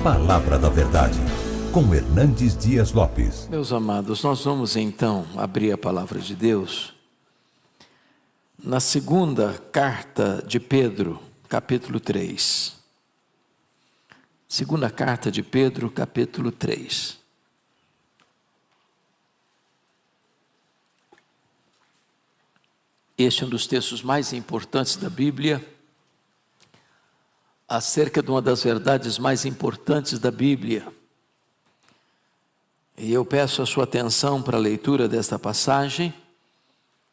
Palavra da Verdade, com Hernandes Dias Lopes. Meus amados, nós vamos então abrir a Palavra de Deus na segunda carta de Pedro, capítulo 3. Segunda carta de Pedro, capítulo 3. Este é um dos textos mais importantes da Bíblia, acerca de uma das verdades mais importantes da Bíblia. E eu peço a sua atenção para a leitura desta passagem,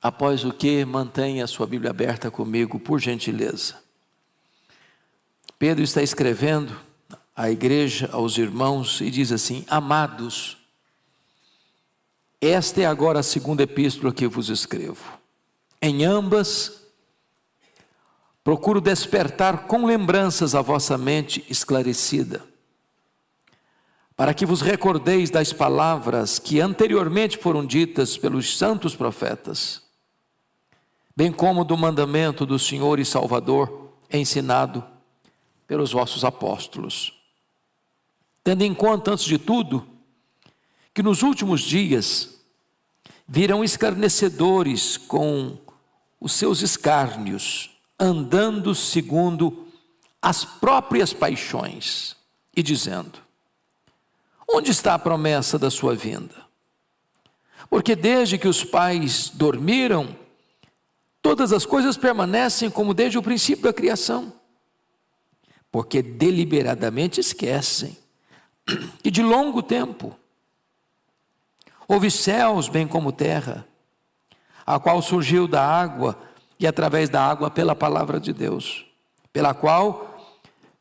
após o que mantenha a sua Bíblia aberta comigo, por gentileza. Pedro está escrevendo à igreja, aos irmãos, e diz assim: amados, esta é agora a segunda epístola que vos escrevo. Em ambas, procuro despertar com lembranças a vossa mente esclarecida, para que vos recordeis das palavras que anteriormente foram ditas pelos santos profetas, bem como do mandamento do Senhor e Salvador, ensinado pelos vossos apóstolos. Tendo em conta, antes de tudo, que nos últimos dias virão escarnecedores com os seus escárnios, andando segundo as próprias paixões, e dizendo: onde está a promessa da sua vinda? Porque desde que os pais dormiram, todas as coisas permanecem como desde o princípio da criação. Porque deliberadamente esquecem que de longo tempo houve céus bem como terra, a qual surgiu da água e através da água pela palavra de Deus, pela qual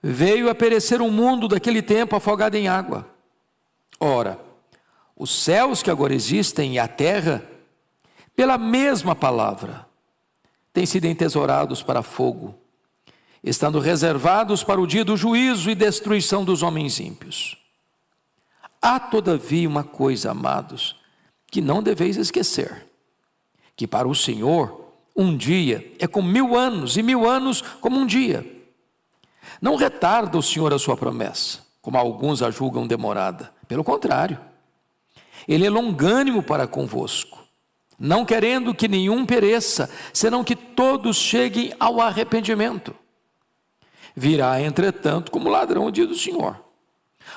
veio a perecer o mundo daquele tempo afogado em água. Ora, os céus que agora existem e a terra, pela mesma palavra, têm sido entesourados para fogo, estando reservados para o dia do juízo e destruição dos homens ímpios. Há todavia uma coisa, amados, que não deveis esquecer, que para o Senhor um dia é como 1000 anos, e 1000 anos como um dia. Não retarda o Senhor a sua promessa, como alguns a julgam demorada. Pelo contrário, Ele é longânimo para convosco, não querendo que nenhum pereça, senão que todos cheguem ao arrependimento. Virá, entretanto, como ladrão o dia do Senhor,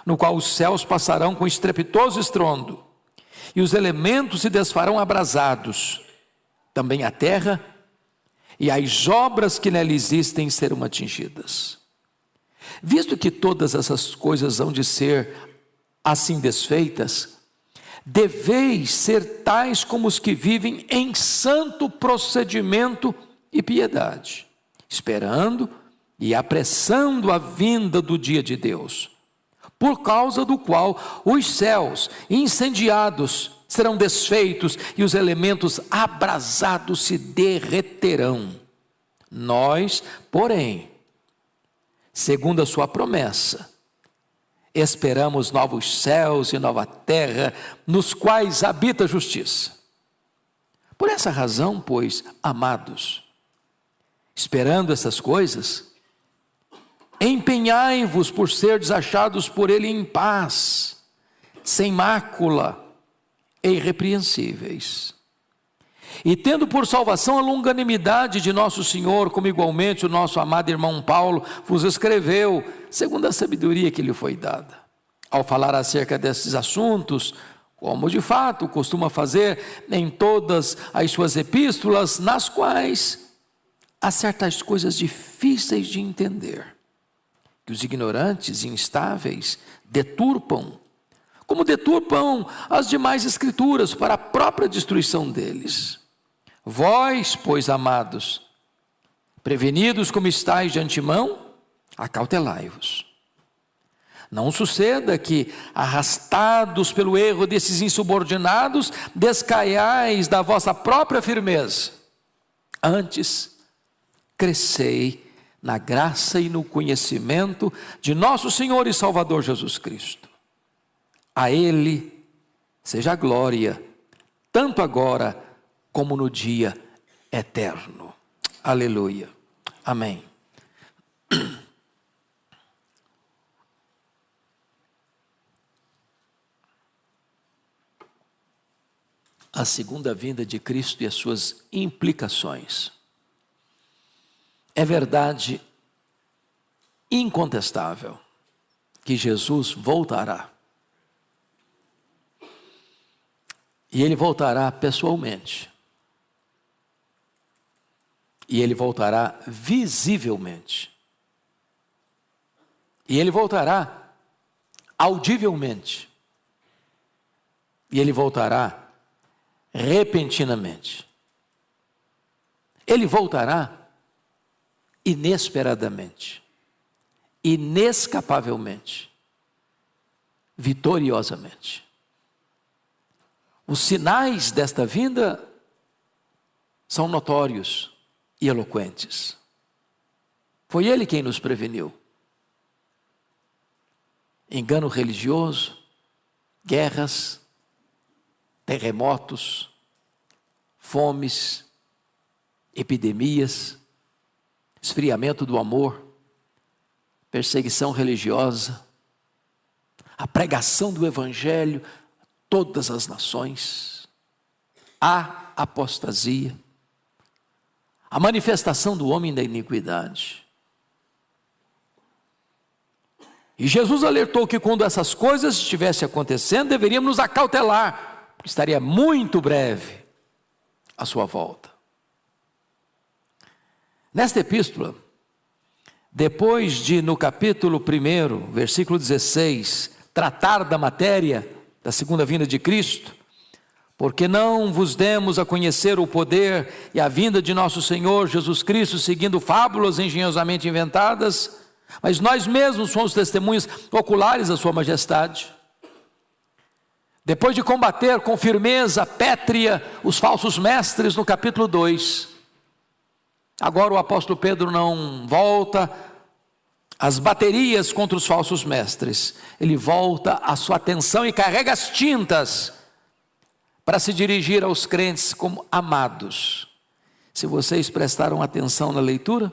no qual os céus passarão com estrepitoso estrondo, e os elementos se desfarão abrasados. Também a terra e as obras que nela existem serão atingidas. Visto que todas essas coisas hão de ser assim desfeitas, deveis ser tais como os que vivem em santo procedimento e piedade, esperando e apressando a vinda do dia de Deus, por causa do qual os céus incendiados serão desfeitos e os elementos abrasados se derreterão. Nós, porém, segundo a sua promessa, esperamos novos céus e nova terra, nos quais habita a justiça. Por essa razão, pois, amados, esperando essas coisas, empenhai-vos por serdes achados por Ele em paz, sem mácula e irrepreensíveis, e tendo por salvação a longanimidade de nosso Senhor, como igualmente o nosso amado irmão Paulo vos escreveu, segundo a sabedoria que lhe foi dada, ao falar acerca desses assuntos, como de fato costuma fazer em todas as suas epístolas, nas quais há certas coisas difíceis de entender, que os ignorantes e instáveis deturpam, como deturpam as demais escrituras para a própria destruição deles. Vós, pois, amados, prevenidos como estáis de antemão, acautelai-vos. Não suceda que, arrastados pelo erro desses insubordinados, descaiais da vossa própria firmeza. Antes, crescei na graça e no conhecimento de nosso Senhor e Salvador Jesus Cristo. A Ele seja a glória, tanto agora como no dia eterno. Aleluia. Amém. a segunda vinda de Cristo e as suas implicações. É verdade incontestável que Jesus voltará. E Ele voltará pessoalmente. E Ele voltará visivelmente. E Ele voltará audivelmente. E Ele voltará repentinamente. Ele voltará inesperadamente, inescapavelmente, vitoriosamente. Os sinais desta vinda são notórios e eloquentes. Foi Ele quem nos preveniu. Engano religioso, guerras, terremotos, fomes, epidemias, esfriamento do amor, perseguição religiosa, a pregação do Evangelho a todas as nações, a apostasia, a manifestação do homem da iniquidade. E Jesus alertou que quando essas coisas estivessem acontecendo, deveríamos nos acautelar, porque estaria muito breve a sua volta. Nesta epístola, depois de no capítulo 1, versículo 16, tratar da matéria da segunda vinda de Cristo, porque não vos demos a conhecer o poder e a vinda de nosso Senhor Jesus Cristo, seguindo fábulas engenhosamente inventadas, mas nós mesmos somos testemunhas oculares da sua majestade. Depois de combater com firmeza pétrea os falsos mestres no capítulo 2, agora o apóstolo Pedro não volta às baterias contra os falsos mestres, ele volta a sua atenção e carrega as tintas para se dirigir aos crentes como amados. Se vocês prestaram atenção na leitura,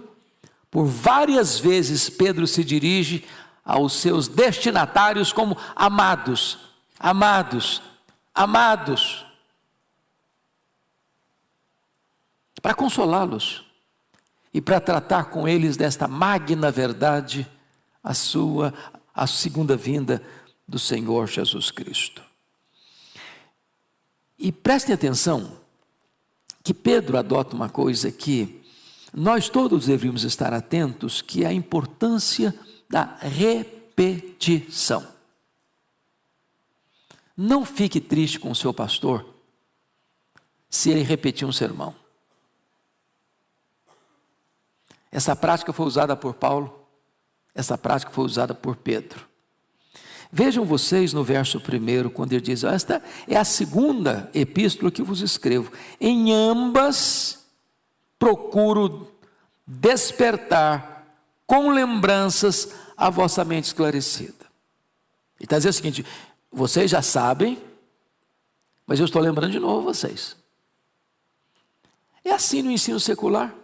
por várias vezes Pedro se dirige aos seus destinatários como amados, amados, amados, para consolá-los e para tratar com eles desta magna verdade, a segunda vinda do Senhor Jesus Cristo. E prestem atenção que Pedro adota uma coisa que nós todos deveríamos estar atentos, que é a importância da repetição. Não fique triste com o seu pastor se ele repetir um sermão. Essa prática foi usada por Paulo, essa prática foi usada por Pedro. Vejam vocês no verso 1, quando ele diz: esta é a segunda epístola que vos escrevo. Em ambas procuro despertar com lembranças a vossa mente esclarecida. Ele está dizendo o seguinte: vocês já sabem, mas eu estou lembrando de novo vocês. É assim no ensino secular.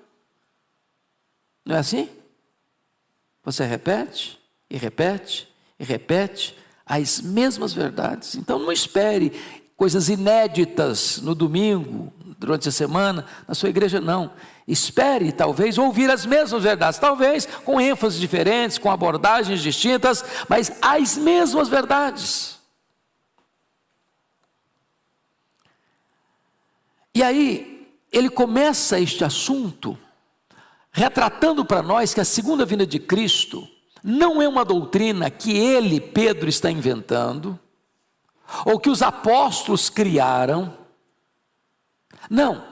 Não é assim? Você repete, e repete, e repete as mesmas verdades. Então não espere coisas inéditas no domingo, durante a semana, na sua igreja, não. Espere, talvez, ouvir as mesmas verdades, talvez com ênfases diferentes, com abordagens distintas, mas as mesmas verdades. E aí, ele começa este assunto retratando para nós que a segunda vinda de Cristo não é uma doutrina que ele, Pedro, está inventando, ou que os apóstolos criaram. Não.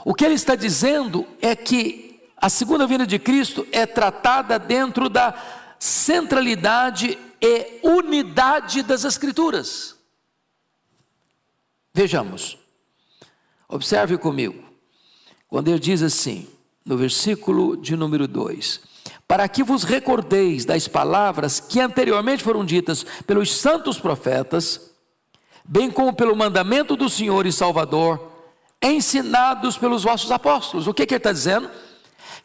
O que ele está dizendo é que a segunda vinda de Cristo é tratada dentro da centralidade e unidade das Escrituras. Vejamos. Observe comigo. Quando ele diz assim, no versículo de número 2: para que vos recordeis das palavras que anteriormente foram ditas pelos santos profetas, bem como pelo mandamento do Senhor e Salvador, ensinados pelos vossos apóstolos. O que ele está dizendo?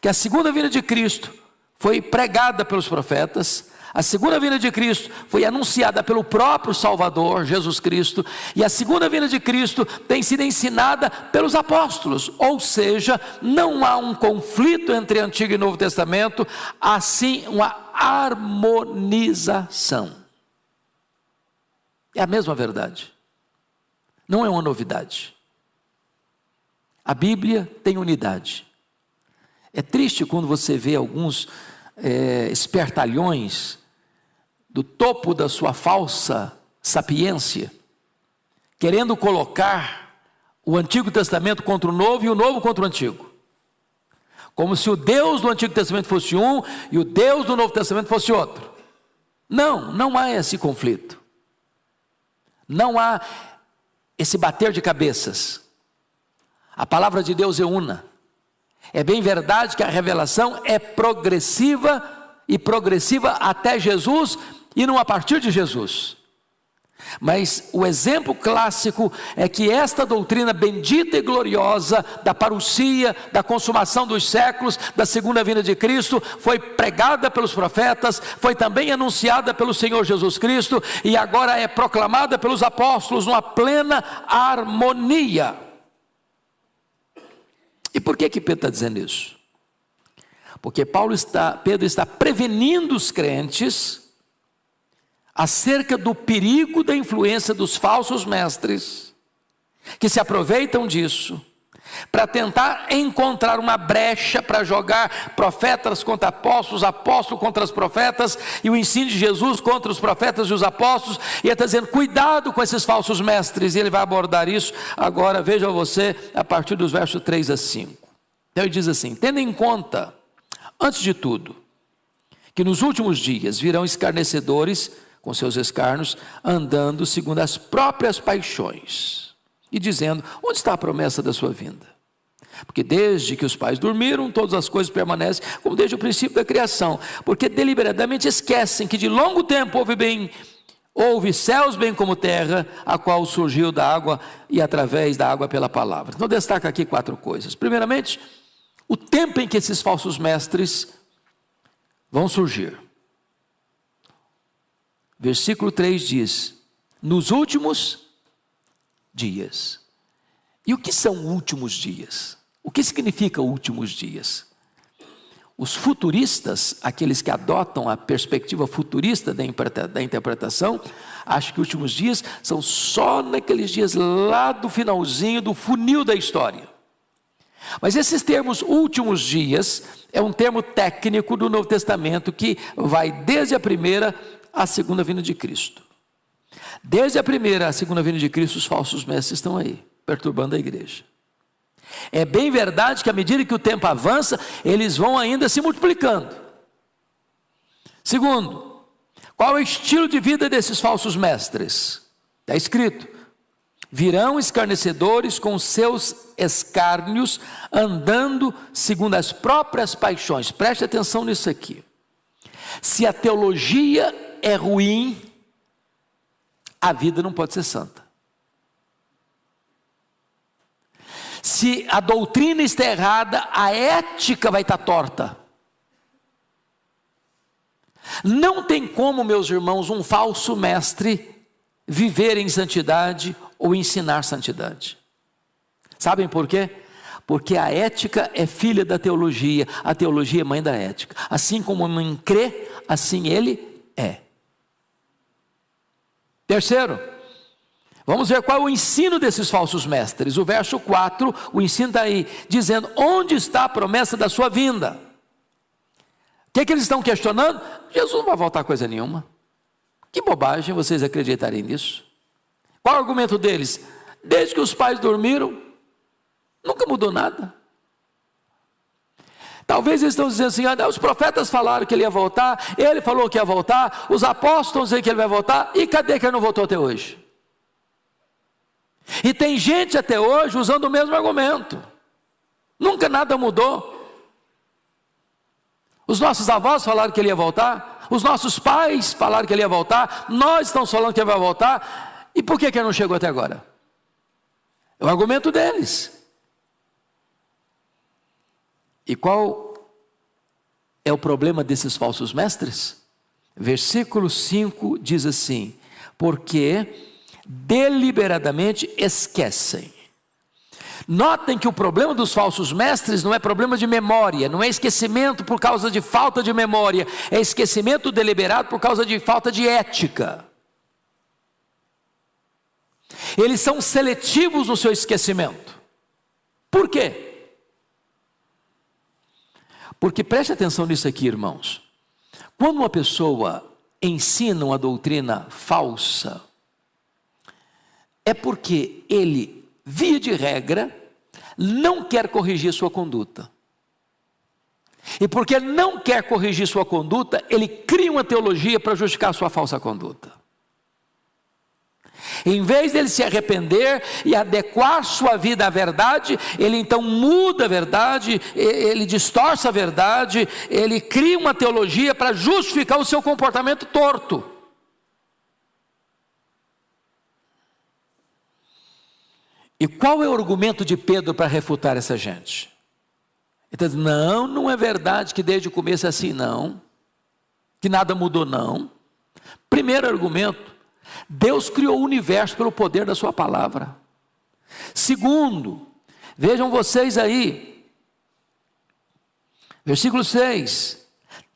Que a segunda vinda de Cristo foi pregada pelos profetas, A segunda vinda de Cristo foi anunciada pelo próprio Salvador, Jesus Cristo, e a segunda vinda de Cristo tem sido ensinada pelos apóstolos, ou seja, não há um conflito entre Antigo e Novo Testamento, há sim uma harmonização. É a mesma verdade, não é uma novidade. A Bíblia tem unidade. É triste quando você vê alguns espertalhões do topo da sua falsa sapiência, querendo colocar o Antigo Testamento contra o Novo e o Novo contra o Antigo, como se o Deus do Antigo Testamento fosse um e o Deus do Novo Testamento fosse outro. Não há esse conflito, não há esse bater de cabeças. A palavra de Deus é una. É bem verdade que a revelação é progressiva até Jesus e não a partir de Jesus. Mas o exemplo clássico é que esta doutrina bendita e gloriosa da parousia, da consumação dos séculos, da segunda vinda de Cristo, foi pregada pelos profetas, foi também anunciada pelo Senhor Jesus Cristo e agora é proclamada pelos apóstolos numa plena harmonia. E por que Pedro está dizendo isso? Porque Pedro está prevenindo os crentes acerca do perigo da influência dos falsos mestres, que se aproveitam disso, para tentar encontrar uma brecha para jogar profetas contra apóstolos, apóstolos contra os profetas, e o ensino de Jesus contra os profetas e os apóstolos, e ele está dizendo, cuidado com esses falsos mestres, e ele vai abordar isso agora, veja você, a partir dos versos 3 a 5. Então ele diz assim, tendo em conta, antes de tudo, que nos últimos dias virão escarnecedores, com seus escárnios, andando segundo as próprias paixões, e dizendo, onde está a promessa da sua vinda? Porque desde que os pais dormiram, todas as coisas permanecem, como desde o princípio da criação, porque deliberadamente esquecem que de longo tempo houve céus bem como terra, a qual surgiu da água e através da água pela palavra. Então destaca aqui 4 coisas. Primeiramente, o tempo em que esses falsos mestres vão surgir. Versículo 3 diz, nos últimos dias. E o que são últimos dias? O que significa últimos dias? Os futuristas, aqueles que adotam a perspectiva futurista da interpretação, acham que últimos dias são só naqueles dias lá do finalzinho do funil da história. Mas esses termos últimos dias é um termo técnico do Novo Testamento que vai desde a primeira à segunda vinda de Cristo. Desde a primeira à segunda vinda de Cristo, os falsos mestres estão aí, perturbando a igreja. É bem verdade que à medida que o tempo avança, eles vão ainda se multiplicando. Segundo, qual é o estilo de vida desses falsos mestres? Está escrito, virão escarnecedores com seus escárnios, andando segundo as próprias paixões. Preste atenção nisso aqui. Se a teologia é ruim, a vida não pode ser santa. Se a doutrina está errada, a ética vai estar torta. Não tem como, meus irmãos, um falso mestre viver em santidade ou ensinar santidade. Sabem por quê? Porque a ética é filha da teologia, a teologia é mãe da ética. Assim como o homem crê, assim ele é. Terceiro, vamos ver qual é o ensino desses falsos mestres. O verso 4, o ensino está aí, dizendo, onde está a promessa da sua vinda? O que eles estão questionando? Jesus não vai voltar coisa nenhuma. Que bobagem vocês acreditarem nisso. Qual é o argumento deles? Desde que os pais dormiram, nunca mudou nada. Talvez eles estão dizendo assim, os profetas falaram que ele ia voltar, ele falou que ia voltar, os apóstolos dizem que ele vai voltar, e cadê que ele não voltou até hoje? E tem gente até hoje usando o mesmo argumento, nunca nada mudou. Os nossos avós falaram que ele ia voltar, os nossos pais falaram que ele ia voltar, nós estamos falando que ele vai voltar, e por que ele não chegou até agora? É o argumento deles. E qual é o problema desses falsos mestres? Versículo 5 diz assim: porque deliberadamente esquecem. Notem que o problema dos falsos mestres não é problema de memória, não é esquecimento por causa de falta de memória, é esquecimento deliberado por causa de falta de ética. Eles são seletivos no seu esquecimento. Por quê? Porque preste atenção nisso aqui, irmãos. Quando uma pessoa ensina uma doutrina falsa, é porque ele, via de regra, não quer corrigir sua conduta. E porque não quer corrigir sua conduta, ele cria uma teologia para justificar sua falsa conduta. Em vez dele se arrepender e adequar sua vida à verdade, ele então muda a verdade, ele distorce a verdade, ele cria uma teologia para justificar o seu comportamento torto. E qual é o argumento de Pedro para refutar essa gente? Ele está dizendo: não é verdade que desde o começo é assim, não, que nada mudou, não. Primeiro argumento: Deus criou o universo pelo poder da sua palavra. Segundo, vejam vocês aí, versículo 6,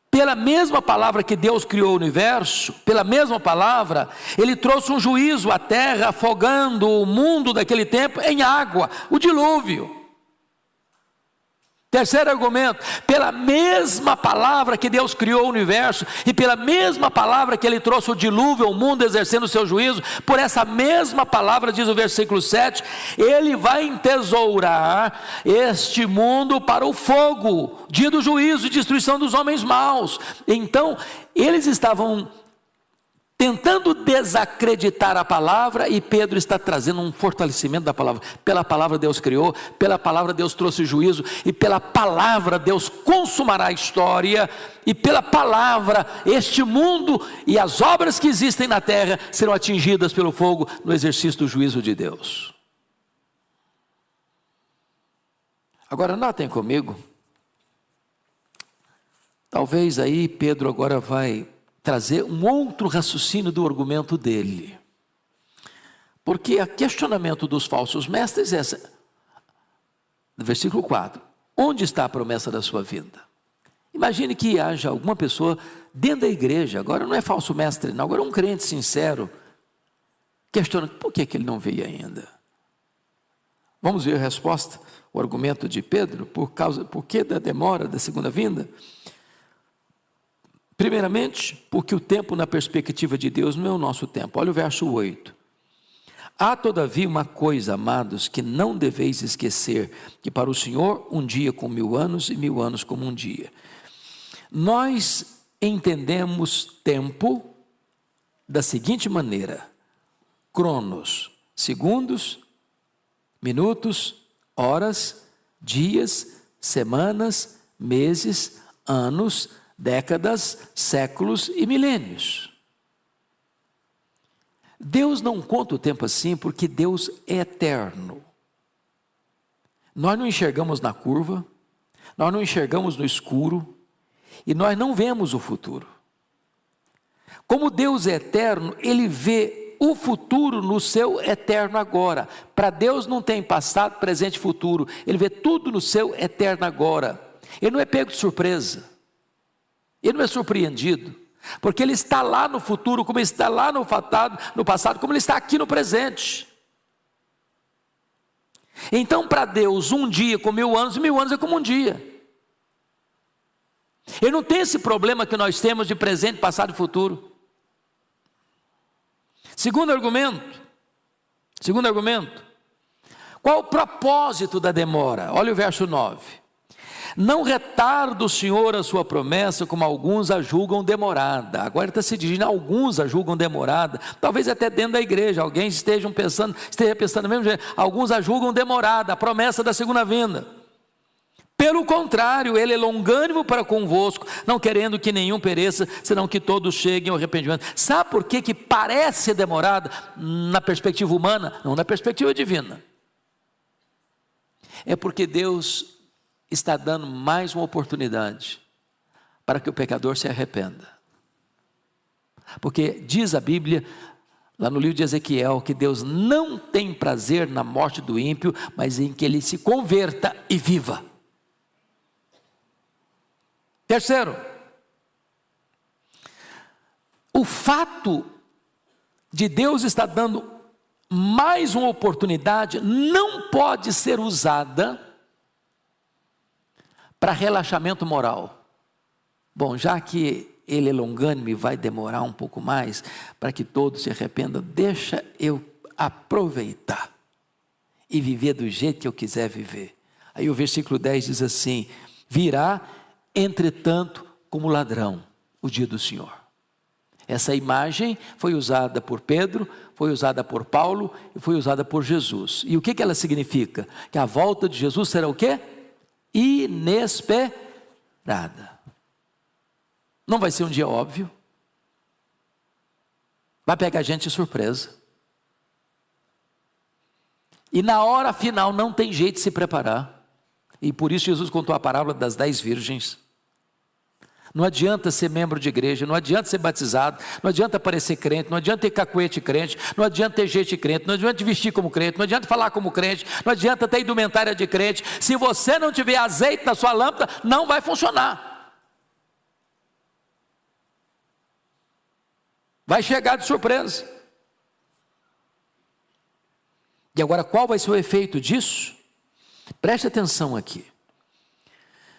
pela mesma palavra que Deus criou o universo, pela mesma palavra, Ele trouxe um juízo à terra, afogando o mundo daquele tempo em água, o dilúvio. Terceiro argumento: pela mesma palavra que Deus criou o universo, e pela mesma palavra que Ele trouxe o dilúvio ao mundo, exercendo o seu juízo, por essa mesma palavra, diz o versículo 7, Ele vai entesourar este mundo para o fogo, dia do juízo e destruição dos homens maus. Então, eles estavam tentando desacreditar a palavra, e Pedro está trazendo um fortalecimento da palavra. Pela palavra Deus criou, pela palavra Deus trouxe juízo, e pela palavra Deus consumará a história, e pela palavra este mundo e as obras que existem na terra serão atingidas pelo fogo no exercício do juízo de Deus. Agora notem comigo, talvez aí Pedro agora vai trazer um outro raciocínio do argumento dele. Porque o questionamento dos falsos mestres é essa. No versículo 4. Onde está a promessa da sua vinda? Imagine que haja alguma pessoa dentro da igreja, agora não é falso mestre não, agora é um crente sincero, questionando: por que ele não veio ainda? Vamos ver a resposta, o argumento de Pedro, por que da demora da segunda vinda? Primeiramente, porque o tempo na perspectiva de Deus não é o nosso tempo. Olha o verso 8. Há todavia uma coisa, amados, que não deveis esquecer, que para o Senhor um dia como 1000 anos e 1000 anos como um dia. Nós entendemos tempo da seguinte maneira: cronos, segundos, minutos, horas, dias, semanas, meses, anos, décadas, séculos e milênios. Deus não conta o tempo assim porque Deus é eterno. Nós não enxergamos na curva, nós não enxergamos no escuro, e nós não vemos o futuro. Como Deus é eterno, Ele vê o futuro no seu eterno agora. Para Deus não tem passado, presente e futuro, Ele vê tudo no seu eterno agora. Ele não é pego de surpresa. Ele não é surpreendido, porque Ele está lá no futuro, como Ele está lá no passado, como Ele está aqui no presente. Então, para Deus, um dia com 1000 anos, 1000 anos é como um dia. Ele não tem esse problema que nós temos de presente, passado e futuro. Segundo argumento, qual o propósito da demora? Olha o verso 9. Não retarda o Senhor a sua promessa, como alguns a julgam demorada. Agora ele está se dirigindo: alguns a julgam demorada. Talvez até dentro da igreja alguém esteja pensando do mesmo jeito. Alguns a julgam demorada, a promessa da segunda vinda. Pelo contrário, Ele é longânimo para convosco, não querendo que nenhum pereça, senão que todos cheguem ao arrependimento. Sabe por que parece demorada na perspectiva humana, não na perspectiva divina? É porque Deus está dando mais uma oportunidade para que o pecador se arrependa. Porque diz a Bíblia, lá no livro de Ezequiel, que Deus não tem prazer na morte do ímpio, mas em que ele se converta e viva. Terceiro, o fato de Deus estar dando mais uma oportunidade não pode ser usada para relaxamento moral. Bom, já que ele é longânime, vai demorar um pouco mais para que todos se arrependam, deixa eu aproveitar e viver do jeito que eu quiser viver. Aí o versículo 10 diz assim: virá entretanto como ladrão o dia do Senhor. Essa imagem foi usada por Pedro, foi usada por Paulo e foi usada por Jesus. E o que ela significa? Que a volta de Jesus será o quê? Inesperada. Não vai ser um dia óbvio. Vai pegar a gente de surpresa. E na hora final não tem jeito de se preparar. E por isso Jesus contou a parábola das 10 virgens. Não adianta ser membro de igreja, não adianta ser batizado, não adianta parecer crente, não adianta ter cacuete crente, não adianta ter jeito de crente, não adianta vestir como crente, não adianta falar como crente, não adianta ter indumentária de crente. Se você não tiver azeite na sua lâmpada, não vai funcionar. Vai chegar de surpresa. E agora, qual vai ser o efeito disso? Preste atenção aqui.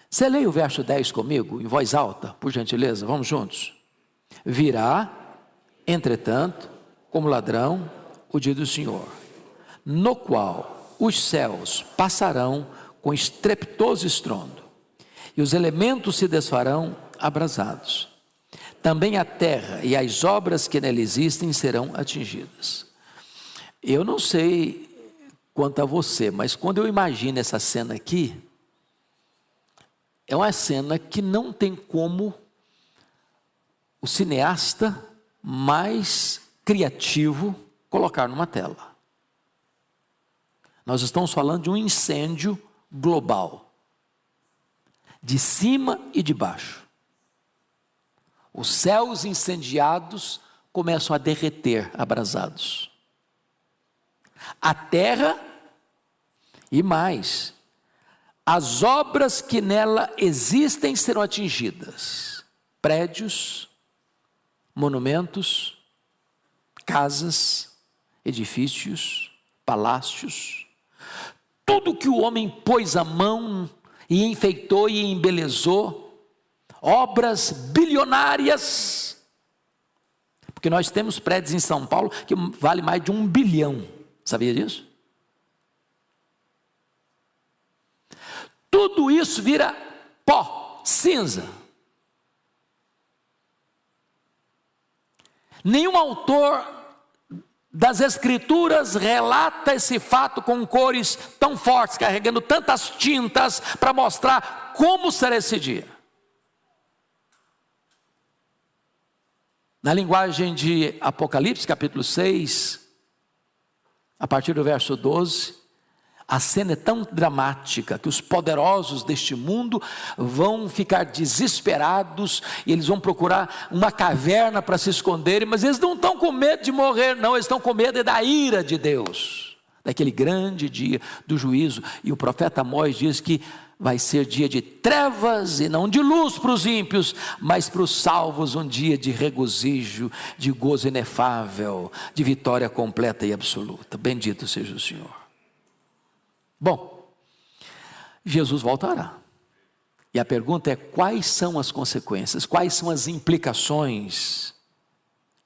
Você leia o verso 10 comigo, em voz alta, por gentileza, vamos juntos. Virá, entretanto, como ladrão, o dia do Senhor, no qual os céus passarão com estrepitoso estrondo, e os elementos se desfarão abrasados. Também a terra e as obras que nela existem serão atingidas. Eu não sei quanto a você, mas quando eu imagino essa cena aqui, é uma cena que não tem como o cineasta mais criativo colocar numa tela. Nós estamos falando de um incêndio global, de cima e de baixo. Os céus incendiados começam a derreter, abrasados. A terra e mais, as obras que nela existem serão atingidas. Prédios, monumentos, casas, edifícios, palácios. Tudo que o homem pôs a mão e enfeitou e embelezou, obras bilionárias. Porque nós temos prédios em São Paulo que vale mais de 1 bilhão. Sabia disso? Tudo isso vira pó, cinza. Nenhum autor das Escrituras relata esse fato com cores tão fortes, carregando tantas tintas para mostrar como será esse dia. Na linguagem de Apocalipse, capítulo 6, a partir do verso 12, a cena é tão dramática que os poderosos deste mundo vão ficar desesperados e eles vão procurar uma caverna para se esconderem, mas eles não estão com medo de morrer, não, eles estão com medo da ira de Deus, daquele grande dia do juízo. E o profeta Amós diz que vai ser dia de trevas e não de luz para os ímpios, mas para os salvos um dia de regozijo, de gozo inefável, de vitória completa e absoluta. Bendito seja o Senhor. Bom, Jesus voltará. E a pergunta é: quais são as consequências? Quais são as implicações?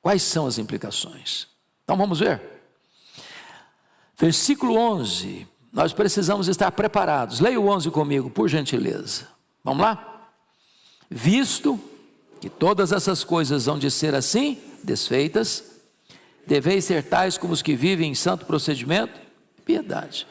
Quais são as implicações? Então vamos ver. Versículo 11. Nós precisamos estar preparados. Leia o 11 comigo, por gentileza. Vamos lá? Visto que todas essas coisas vão de ser assim, desfeitas, deveis ser tais como os que vivem em santo procedimento e piedade.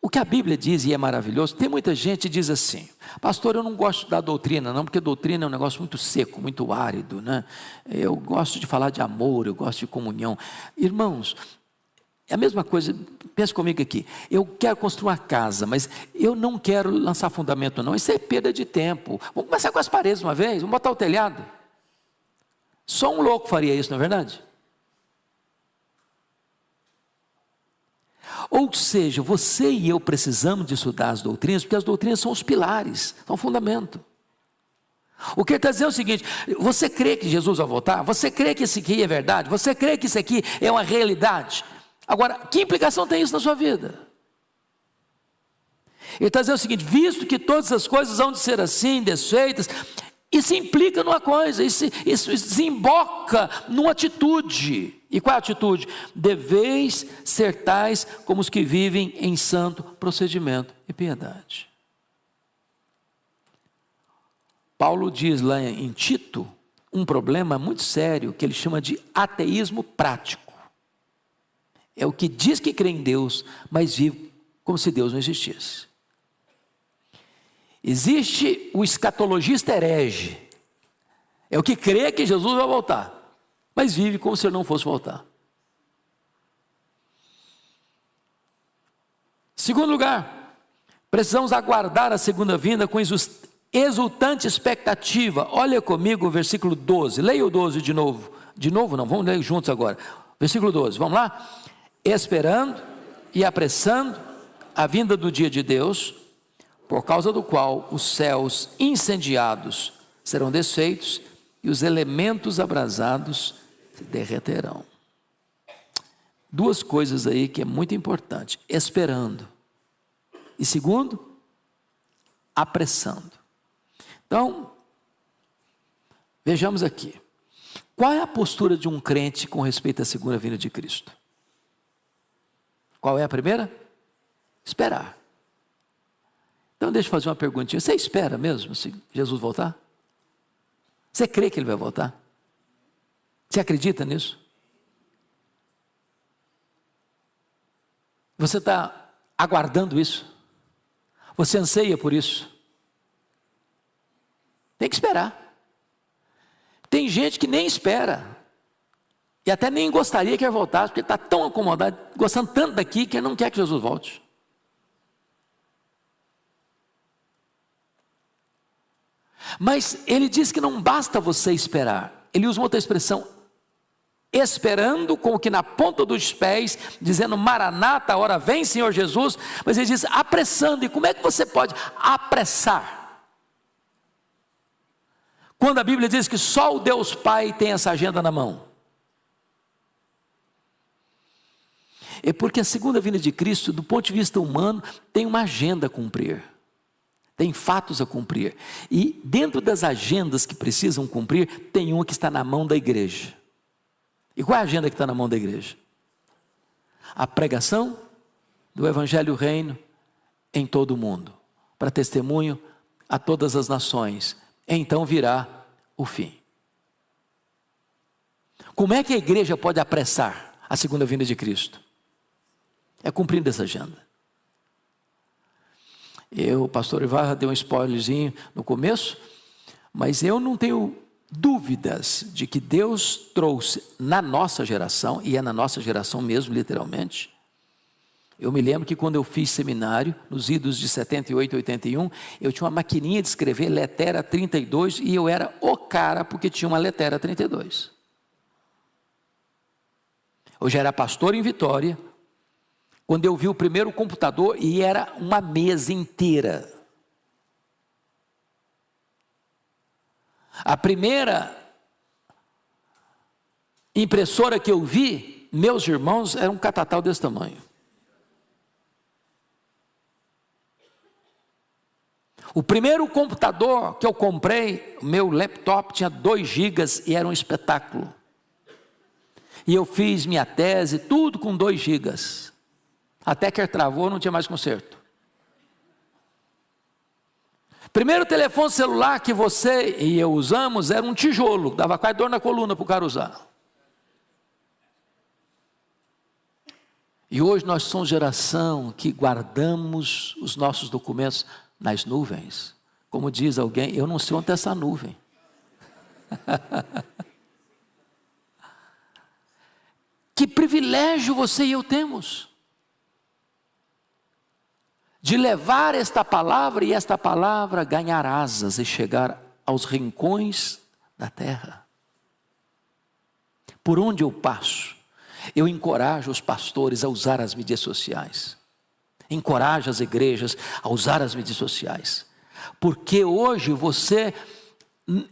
O que a Bíblia diz, e é maravilhoso, tem muita gente que diz assim: pastor, eu não gosto da doutrina não, porque doutrina é um negócio muito seco, muito árido, né? Eu gosto de falar de amor, eu gosto de comunhão. Irmãos, é a mesma coisa, pensa comigo aqui, eu quero construir uma casa, mas eu não quero lançar fundamento não, isso é perda de tempo. Vamos começar com as paredes uma vez, vamos botar o telhado. Só um louco faria isso, não é verdade? Ou seja, você e eu precisamos de estudar as doutrinas, porque as doutrinas são os pilares, são o fundamento. O que ele está dizendo é o seguinte: você crê que Jesus vai voltar? Você crê que isso aqui é verdade? Você crê que isso aqui é uma realidade? Agora, que implicação tem isso na sua vida? Ele está dizendo o seguinte: visto que todas as coisas hão de ser assim, desfeitas, isso implica numa coisa, isso desemboca numa atitude. E qual é a atitude? Deveis ser tais como os que vivem em santo procedimento e piedade. Paulo diz lá em Tito um problema muito sério que ele chama de ateísmo prático. É o que diz que crê em Deus, mas vive como se Deus não existisse. Existe o escatologista herege, é o que crê que Jesus vai voltar, mas vive como se ele não fosse voltar. Segundo lugar, precisamos aguardar a segunda vinda com exultante expectativa. Olha comigo o versículo 12, leia o 12 de novo. De novo não, vamos ler juntos agora. Versículo 12, vamos lá? Esperando e apressando a vinda do dia de Deus, por causa do qual os céus incendiados serão desfeitos e os elementos abrasados se derreterão. Duas coisas aí que é muito importante: esperando, e segundo, apressando. Então, vejamos aqui, qual é a postura de um crente com respeito à segunda vinda de Cristo? Qual é a primeira? Esperar. Então deixa eu fazer uma perguntinha: você espera mesmo se Jesus voltar? Você crê que Ele vai voltar? Você acredita nisso? Você está aguardando isso? Você anseia por isso? Tem que esperar. Tem gente que nem espera, e até nem gostaria que ele voltasse, porque está tão acomodado, gostando tanto daqui, que ele não quer que Jesus volte. Mas ele diz que não basta você esperar. Ele usa uma outra expressão: esperando com o que na ponta dos pés, dizendo Maranata, ora vem Senhor Jesus. Mas ele diz apressando. E como é que você pode apressar? Quando a Bíblia diz que só o Deus Pai tem essa agenda na mão. É porque a segunda vinda de Cristo, do ponto de vista humano, tem uma agenda a cumprir. Tem fatos a cumprir. E dentro das agendas que precisam cumprir, tem uma que está na mão da igreja. E qual é a agenda que está na mão da igreja? A pregação do Evangelho do Reino em todo o mundo, para testemunho a todas as nações. Então virá o fim. Como é que a igreja pode apressar a segunda vinda de Cristo? É cumprindo essa agenda. O pastor Ivarra deu um spoilerzinho no começo, mas eu não tenho dúvidas de que Deus trouxe na nossa geração, e é na nossa geração mesmo, literalmente. Eu me lembro que quando eu fiz seminário, nos idos de 78 e 81, eu tinha uma maquininha de escrever Letera 32, e eu era o cara porque tinha uma Letera 32. Eu já era pastor em Vitória, quando eu vi o primeiro computador, e era uma mesa inteira. A primeira impressora que eu vi, meus irmãos, era um catatal desse tamanho. O primeiro computador que eu comprei, o meu laptop tinha 2 gigas e era um espetáculo. E eu fiz minha tese, tudo com 2 gigas. Até que ele travou, não tinha mais conserto. Primeiro telefone celular que você e eu usamos era um tijolo, dava quase dor na coluna para o cara usar. E hoje nós somos geração que guardamos os nossos documentos nas nuvens. Como diz alguém, eu não sei onde é essa nuvem. Que privilégio você e eu temos de levar esta palavra, e esta palavra ganhar asas e chegar aos rincões da terra. Por onde eu passo, eu encorajo os pastores a usar as mídias sociais. Encorajo as igrejas a usar as mídias sociais. Porque hoje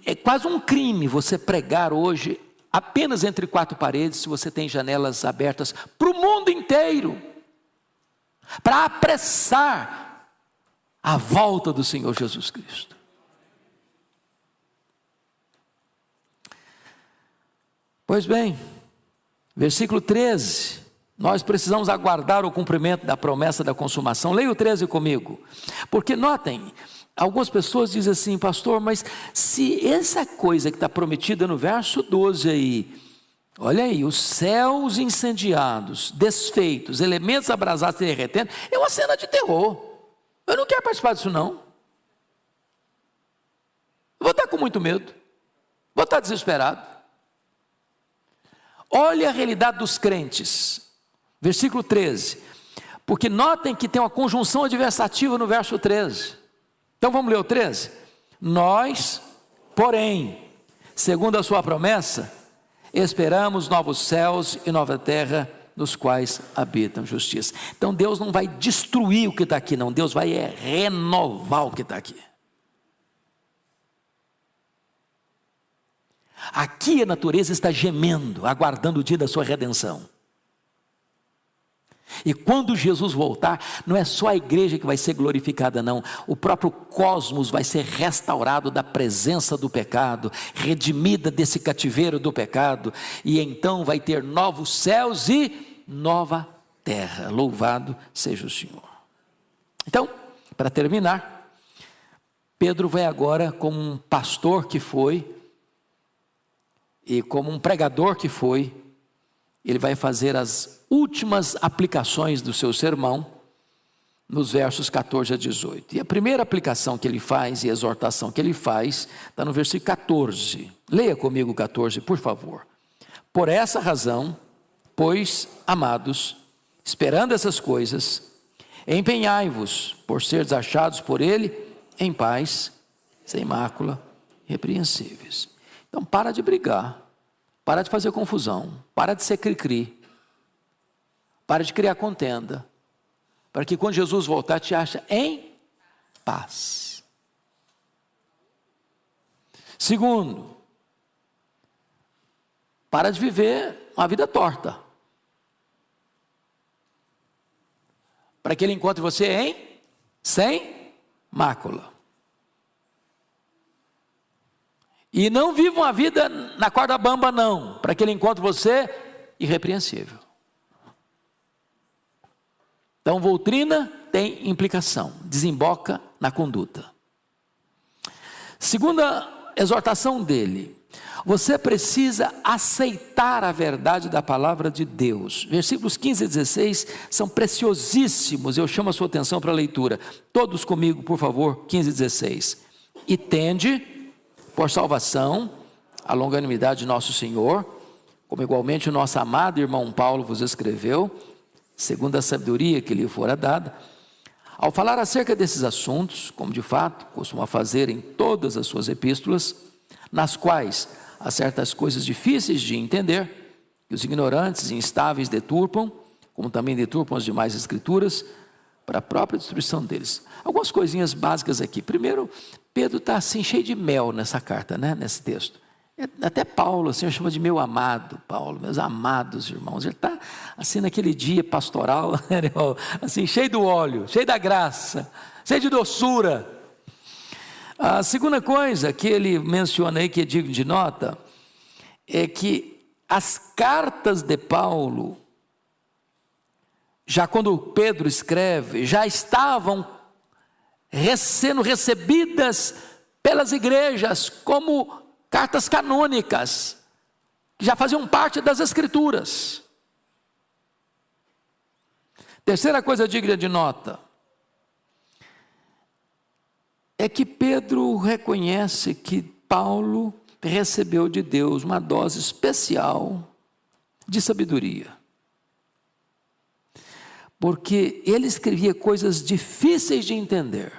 é quase um crime você pregar hoje apenas entre quatro paredes, se você tem janelas abertas para o mundo inteiro, para apressar a volta do Senhor Jesus Cristo. Pois bem, versículo 13, nós precisamos aguardar o cumprimento da promessa da consumação. Leia o 13 comigo, porque notem, algumas pessoas dizem assim: pastor, mas se essa coisa que está prometida no verso 12 aí, olha aí, os céus incendiados, desfeitos, elementos abrasados e derretendo, é uma cena de terror, eu não quero participar disso não, vou estar com muito medo, vou estar desesperado. Olha a realidade dos crentes, versículo 13, porque notem que tem uma conjunção adversativa no verso 13, então vamos ler o 13, nós, porém, segundo a sua promessa, esperamos novos céus e nova terra, nos quais habitam justiça. Então Deus não vai destruir o que está aqui não, Deus vai renovar o que está aqui. Aqui a natureza está gemendo, aguardando o dia da sua redenção. E quando Jesus voltar, não é só a igreja que vai ser glorificada não, o próprio cosmos vai ser restaurado da presença do pecado, redimida desse cativeiro do pecado, e então vai ter novos céus e nova terra. Louvado seja o Senhor. Então, para terminar, Pedro vai agora, como um pastor que foi, e como um pregador que foi, ele vai fazer as últimas aplicações do seu sermão, nos versos 14 a 18. E a primeira aplicação que ele faz, e exortação que ele faz, está no versículo 14. Leia comigo o 14, por favor. Por essa razão, pois, amados, esperando essas coisas, empenhai-vos por seres achados por ele em paz, sem mácula, irrepreensíveis. Então para de brigar, para de fazer confusão, para de ser cri-cri, para de criar contenda, para que quando Jesus voltar te ache em paz. Segundo, para de viver uma vida torta, para que ele encontre você sem mácula. E não viva uma vida na corda bamba não, para que ele encontre você irrepreensível. Então, doutrina tem implicação, desemboca na conduta. Segunda exortação dele, você precisa aceitar a verdade da palavra de Deus. Versículos 15 e 16 são preciosíssimos, eu chamo a sua atenção para a leitura. Todos comigo, por favor, 15 e 16. E tende por salvação a longanimidade de nosso Senhor, como igualmente o nosso amado irmão Paulo vos escreveu, segundo a sabedoria que lhe fora dada, ao falar acerca desses assuntos, como de fato costuma fazer em todas as suas epístolas, nas quais há certas coisas difíceis de entender, que os ignorantes e instáveis deturpam, como também deturpam as demais escrituras, para a própria destruição deles. Algumas coisinhas básicas aqui. Primeiro, Pedro está assim cheio de mel nessa carta, né? Nesse texto. Até Paulo, assim, eu chamo de meu amado Paulo, meus amados irmãos. Ele está assim naquele dia pastoral, assim, cheio do óleo, cheio da graça, cheio de doçura. A segunda coisa que ele menciona aí, que é digno de nota, é que as cartas de Paulo, já quando Pedro escreve, já estavam sendo recebidas pelas igrejas como cartas canônicas, que já faziam parte das escrituras. Terceira coisa digna de nota, é que Pedro reconhece que Paulo recebeu de Deus uma dose especial de sabedoria. Porque ele escrevia coisas difíceis de entender.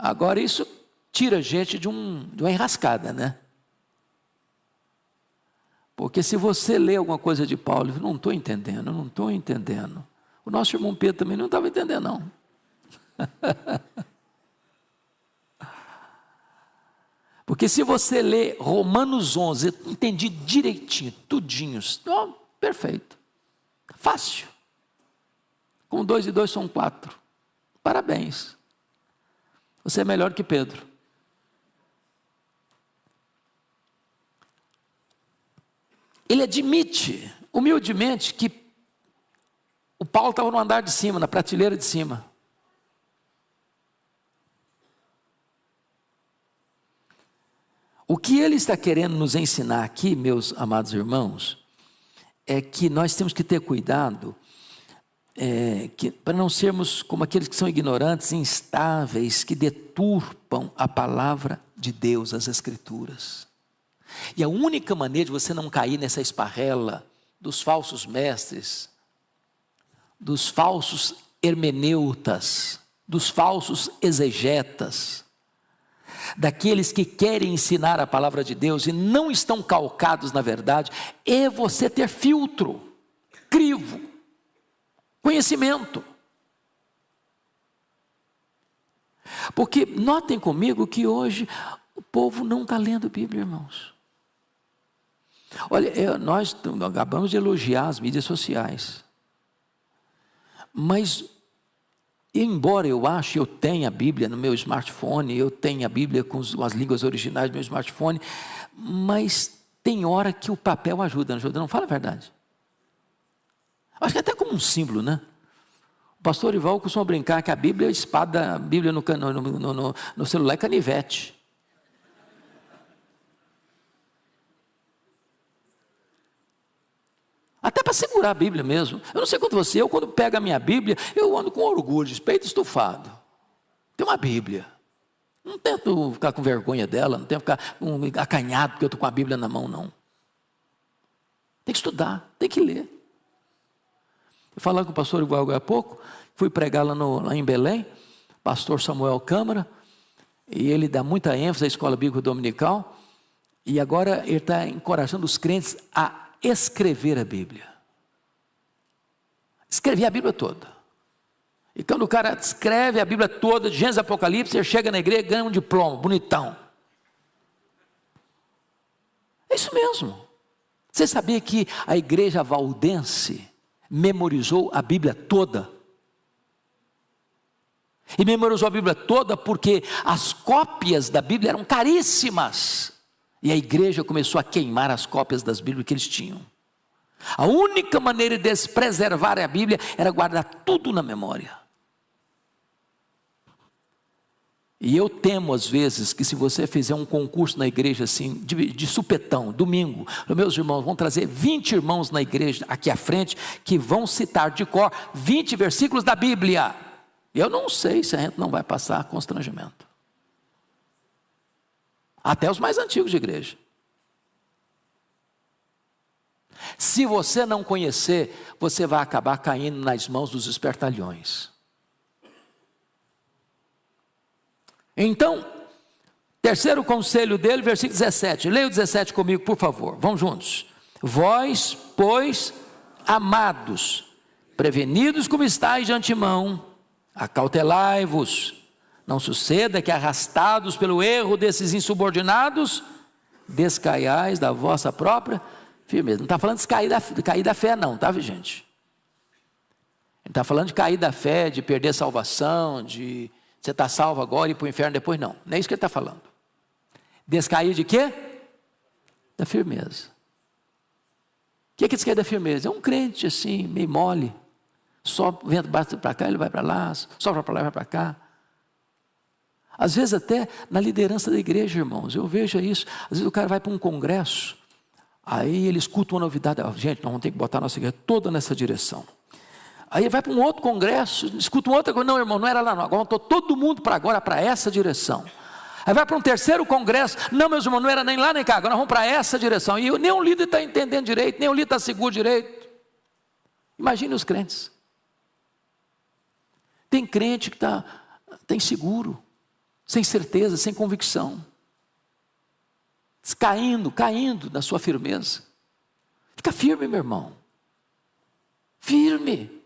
Agora isso tira a gente de uma enrascada, né? Porque se você lê alguma coisa de Paulo, não estou entendendo, não estou entendendo. O nosso irmão Pedro também não estava entendendo, não. Porque se você lê Romanos 11, eu entendi direitinho, tudinho, oh, perfeito, fácil. Com 2 e 2 são 4. Parabéns. Você é melhor que Pedro. Ele admite, humildemente, que o Paulo estava no andar de cima, na prateleira de cima. O que ele está querendo nos ensinar aqui, meus amados irmãos, é que nós temos que ter cuidado para não sermos como aqueles que são ignorantes, instáveis, que deturpam a palavra de Deus, as Escrituras. E a única maneira de você não cair nessa esparrela dos falsos mestres, dos falsos hermeneutas, dos falsos exegetas, daqueles que querem ensinar a palavra de Deus e não estão calcados na verdade, é você ter filtro, crivo, conhecimento. Porque notem comigo que hoje o povo não está lendo Bíblia, irmãos. Olha, nós acabamos de elogiar as mídias sociais, mas embora eu tenha a Bíblia no meu smartphone, eu tenha a Bíblia com as línguas originais do meu smartphone, mas tem hora que o papel ajuda, não ajuda? Não, fala a verdade. Acho que até como um símbolo, né? O pastor Ival costuma brincar que a Bíblia é espada, a Bíblia no celular é canivete. Até para segurar a Bíblia mesmo. Eu não sei quanto você, eu quando pego a minha Bíblia, eu ando com orgulho, de peito estufado. Tem uma Bíblia. Não tento ficar com vergonha dela, não tento ficar acanhado porque eu estou com a Bíblia na mão, não. Tem que estudar, tem que ler. Eu falava com o pastor Igual agora há pouco, fui pregar lá em Belém, pastor Samuel Câmara, e ele dá muita ênfase à escola bíblica dominical, e agora ele está encorajando os crentes a escrever a Bíblia. Escrever a Bíblia toda. E quando o cara escreve a Bíblia toda, de Gênesis a Apocalipse, ele chega na igreja e ganha um diploma, bonitão. É isso mesmo. Você sabia que a igreja valdense memorizou a Bíblia toda? E memorizou a Bíblia toda porque as cópias da Bíblia eram caríssimas. E a igreja começou a queimar as cópias das Bíblias que eles tinham. A única maneira de eles preservarem a Bíblia era guardar tudo na memória. E eu temo às vezes que se você fizer um concurso na igreja assim, de supetão, domingo, meus irmãos, vão trazer 20 irmãos na igreja aqui à frente, que vão citar de cor 20 versículos da Bíblia. Eu não sei se a gente não vai passar constrangimento. Até os mais antigos de igreja. Se você não conhecer, você vai acabar caindo nas mãos dos espertalhões. Então, terceiro conselho dele, versículo 17. Leia o 17 comigo, por favor. Vamos juntos. Vós, pois, amados, prevenidos como estáis de antemão, acautelai-vos. Não suceda que, arrastados pelo erro desses insubordinados, descaiais da vossa própria firmeza. Não está falando de cair da fé não, tá, gente? Ele está falando de cair da fé, de perder a salvação, de você estar salvo agora e ir para o inferno depois, não. Não é isso que ele está falando. Descair de quê? Da firmeza. O que é descair da firmeza? É um crente assim, meio mole. Só o vento bate para cá, ele vai para lá, sopra para lá, vai para cá. Às vezes até na liderança da igreja, irmãos, eu vejo isso. Às vezes o cara vai para um congresso, aí ele escuta uma novidade. Gente, nós vamos ter que botar a nossa igreja toda nessa direção. Aí ele vai para um outro congresso, escuta uma outra coisa. Não, irmão, não era lá não. Agora estou todo mundo para essa direção. Aí vai para um terceiro congresso. Não, meus irmãos, não era nem lá nem cá. Agora nós vamos para essa direção. E nem o líder está entendendo direito, nem o líder está seguro direito. Imagine os crentes. Tem crente que está inseguro, sem certeza, sem convicção, caindo da sua firmeza. Fica firme, meu irmão. Firme.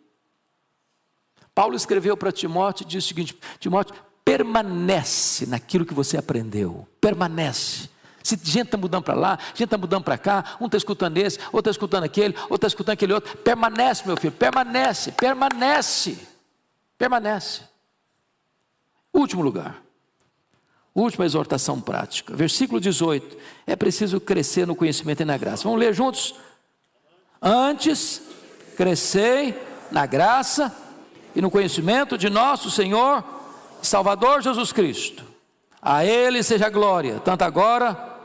Paulo escreveu para Timóteo e disse o seguinte: Timóteo, permanece naquilo que você aprendeu. Permanece. Se gente está mudando para lá, gente está mudando para cá, um está escutando esse, outro está escutando aquele, outro está escutando aquele outro. Permanece, meu filho, permanece, permanece, permanece. Último lugar, última exortação prática, versículo 18. É preciso crescer no conhecimento e na graça. Vamos ler juntos? Antes, crescei na graça e no conhecimento de nosso Senhor e Salvador Jesus Cristo. A Ele seja a glória, tanto agora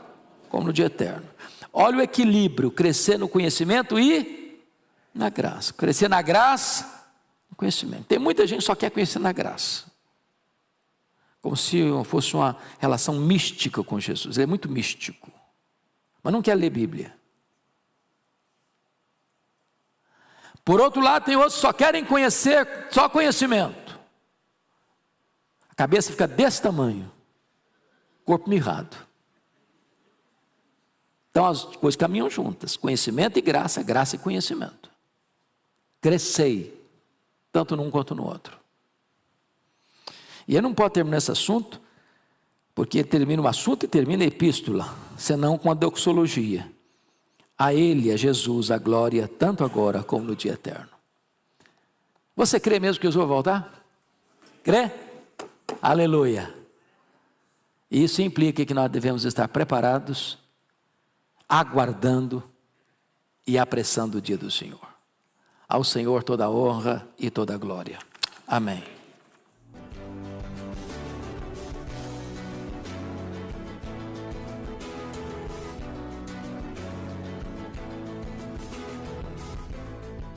como no dia eterno. Olha o equilíbrio: crescer no conhecimento e na graça. Crescer na graça, no conhecimento. Tem muita gente que só quer conhecer na graça, como se fosse uma relação mística com Jesus. Ele é muito místico, mas não quer ler Bíblia. Por outro lado, tem outros que só querem conhecer, só conhecimento. A cabeça fica desse tamanho, corpo mirrado. Então as coisas caminham juntas: conhecimento e graça, graça e conhecimento. Crescei, tanto num quanto no outro. E eu não posso terminar esse assunto, porque termina o assunto e termina a epístola, senão com a doxologia. A Ele, a Jesus, a glória, tanto agora como no dia eterno. Você crê mesmo que Jesus vai voltar? Crê? Aleluia. Isso implica que nós devemos estar preparados, aguardando e apressando o dia do Senhor. Ao Senhor toda a honra e toda a glória. Amém.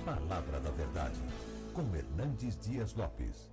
Palavra da Verdade, com Hernandes Dias Lopes.